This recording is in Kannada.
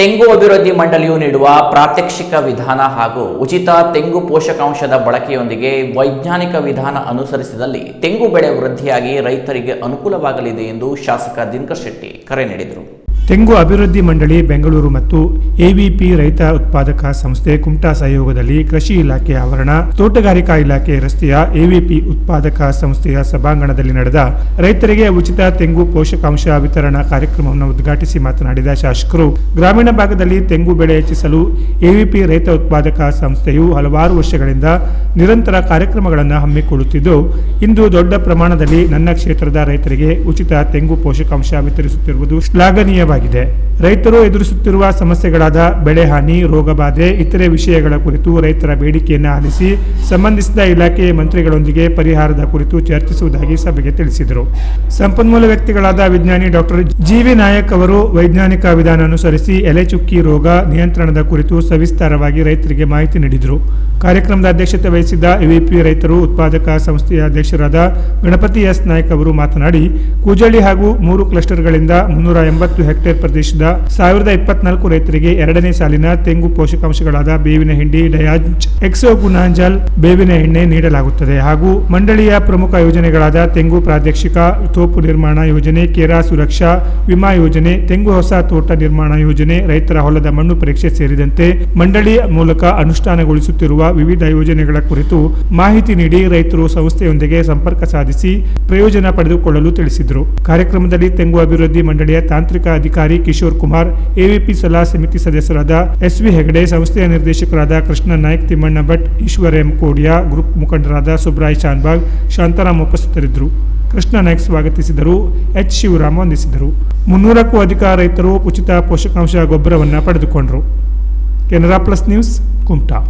ತೆಂಗು ಅಭಿವೃದ್ಧಿ ಮಂಡಳಿಯು ನೀಡುವ ಪ್ರಾತ್ಯಕ್ಷಿಕ ವಿಧಾನ ಹಾಗೂ ಉಚಿತ ತೆಂಗು ಪೋಷಕಾಂಶದ ಬಳಕೆಯೊಂದಿಗೆ ವೈಜ್ಞಾನಿಕ ವಿಧಾನ ಅನುಸರಿಸಿದಲ್ಲಿ ತೆಂಗು ಬೆಳೆ ವೃದ್ಧಿಯಾಗಿ ರೈತರಿಗೆ ಅನುಕೂಲವಾಗಲಿದೆ ಎಂದು ಶಾಸಕ ದಿನಕರ್ ಶೆಟ್ಟಿ ಕರೆ ನೀಡಿದರು. ತೆಂಗು ಅಭಿವೃದ್ಧಿ ಮಂಡಳಿ ಬೆಂಗಳೂರು ಮತ್ತು ಎವಿಪಿ ರೈತ ಉತ್ಪಾದಕ ಸಂಸ್ಥೆ ಕುಮಟಾ ಸಹಯೋಗದಲ್ಲಿ ಕೃಷಿ ಇಲಾಖೆ ಆವರಣ, ತೋಟಗಾರಿಕಾ ಇಲಾಖೆ ರಸ್ತೆಯ ಎವಿಪಿ ಉತ್ಪಾದಕ ಸಂಸ್ಥೆಯ ಸಭಾಂಗಣದಲ್ಲಿ ನಡೆದ ರೈತರಿಗೆ ಉಚಿತ ತೆಂಗು ಪೋಷಕಾಂಶ ವಿತರಣಾ ಕಾರ್ಯಕ್ರಮವನ್ನು ಉದ್ಘಾಟಿಸಿ ಮಾತನಾಡಿದ ಶಾಸಕರು, ಗ್ರಾಮೀಣ ಭಾಗದಲ್ಲಿ ತೆಂಗು ಬೆಳೆ ಹೆಚ್ಚಿಸಲು ಎವಿಪಿ ರೈತ ಉತ್ಪಾದಕ ಸಂಸ್ಥೆಯು ಹಲವಾರು ವರ್ಷಗಳಿಂದ ನಿರಂತರ ಕಾರ್ಯಕ್ರಮಗಳನ್ನು ಹಮ್ಮಿಕೊಳ್ಳುತ್ತಿದ್ದು, ಇಂದು ದೊಡ್ಡ ಪ್ರಮಾಣದಲ್ಲಿ ನನ್ನ ಕ್ಷೇತ್ರದ ರೈತರಿಗೆ ಉಚಿತ ತೆಂಗು ಪೋಷಕಾಂಶ ವಿತರಿಸುತ್ತಿರುವುದು ಶ್ಲಾಘನೀಯವಾಗಿದೆ. ರೈತರು ಎದುರಿಸುತ್ತಿರುವ ಸಮಸ್ಯೆಗಳಾದ ಬೆಳೆ ಹಾನಿ, ರೋಗಬಾಧೆ, ಇತರೆ ವಿಷಯಗಳ ಕುರಿತು ರೈತರ ಬೇಡಿಕೆಯನ್ನು ಆಲಿಸಿ ಸಂಬಂಧಿಸಿದ ಇಲಾಖೆ ಮಂತ್ರಿಗಳೊಂದಿಗೆ ಪರಿಹಾರದ ಕುರಿತು ಚರ್ಚಿಸುವುದಾಗಿ ಸಭೆಗೆ ತಿಳಿಸಿದರು. ಸಂಪನ್ಮೂಲ ವ್ಯಕ್ತಿಗಳಾದ ವಿಜ್ಞಾನಿ ಡಾಕ್ಟರ್ ಜಿ.ವಿ. ನಾಯಕ್ ಅವರು ವೈಜ್ಞಾನಿಕ ವಿಧಾನ ಅನುಸರಿಸಿ ಎಲೆ ಚುಕ್ಕಿ ರೋಗ ನಿಯಂತ್ರಣದ ಕುರಿತು ಸವಿಸ್ತಾರವಾಗಿ ರೈತರಿಗೆ ಮಾಹಿತಿ ನೀಡಿದರು. ಕಾರ್ಯಕ್ರಮದ ಅಧ್ಯಕ್ಷತೆ ವಹಿಸಿದ್ದ ಎವಿಪಿ ರೈತರು ಉತ್ಪಾದಕ ಸಂಸ್ಥೆಯ ಅಧ್ಯಕ್ಷರಾದ ಗಣಪತಿ ಎಸ್ ನಾಯ್ಕ್ ಅವರು ಮಾತನಾಡಿ, ಕೂಜಳ್ಳಿ ಹಾಗೂ 3 ಕ್ಲಸ್ಟರ್ಗಳಿಂದ 380 ಹೆಕ್ಟೇರ್ ಪ್ರದೇಶದ 1024 ರೈತರಿಗೆ 2ನೇ ಸಾಲಿನ ತೆಂಗು ಪೋಷಕಾಂಶಗಳಾದ ಬೇವಿನ ಹಿಂಡಿ, ಡಯಾಜ್, ಎಕ್ಸೋಗುನಾಂಜಲ್, ಬೇವಿನ ಎಣ್ಣೆ ನೀಡಲಾಗುತ್ತದೆ ಹಾಗೂ ಮಂಡಳಿಯ ಪ್ರಮುಖ ಯೋಜನೆಗಳಾದ ತೆಂಗು ಪ್ರಾತ್ಯಕ್ಷಿಕ, ತೋಪು ನಿರ್ಮಾಣ ಯೋಜನೆ, ಕೇರಾ ಸುರಕ್ಷಾ ವಿಮಾ ಯೋಜನೆ, ತೆಂಗು ಹೊಸ ತೋಟ ನಿರ್ಮಾಣ ಯೋಜನೆ, ರೈತರ ಹೊಲದ ಮಣ್ಣು ಪರೀಕ್ಷೆ ಸೇರಿದಂತೆ ಮಂಡಳಿ ಮೂಲಕ ಅನುಷ್ಠಾನಗೊಳಿಸುತ್ತಿರುವ ವಿವಿಧ ಯೋಜನೆಗಳ ಕುರಿತು ಮಾಹಿತಿ ನೀಡಿ ರೈತರು ಸಂಸ್ಥೆಯೊಂದಿಗೆ ಸಂಪರ್ಕ ಸಾಧಿಸಿ ಪ್ರಯೋಜನ ಪಡೆದುಕೊಳ್ಳಲು ತಿಳಿಸಿದರು. ಕಾರ್ಯಕ್ರಮದಲ್ಲಿ ತೆಂಗು ಅಭಿವೃದ್ಧಿ ಮಂಡಳಿಯ ತಾಂತ್ರಿಕ ಅಧಿಕಾರಿ ಕಿಶೋರ್ ಕುಮಾರ್, ಎವಿಪಿ ಸಲಹಾ ಸಮಿತಿ ಸದಸ್ಯರಾದ ಎಸ್.ವಿ. ಹೆಗಡೆ, ಸಂಸ್ಥೆಯ ನಿರ್ದೇಶಕರಾದ ಕೃಷ್ಣ ನಾಯ್ಕ್, ತಿಮ್ಮಣ್ಣ ಭಟ್, ಈಶ್ವರ ಎಂ. ಕೋಡಿಯಾ, ಗ್ರೂಪ್ ಮುಖಂಡರಾದ ಸುಬ್ರಾಯ್ ಶಾನ್ಬಾಗ್, ಶಾಂತಾರಾಮ್ ಉಪಸ್ಥಿತರಿದ್ದರು. ಕೃಷ್ಣ ನಾಯ್ಕ್ ಸ್ವಾಗತಿಸಿದರು. ಎಚ್. ಶಿವರಾಮ ವಂದಿಸಿದರು. 300ಕ್ಕೂ ಅಧಿಕ ರೈತರು ಉಚಿತ ಪೋಷಕಾಂಶ ಗೊಬ್ಬರವನ್ನು ಪಡೆದುಕೊಂಡರು. Canara plus news, Kumta.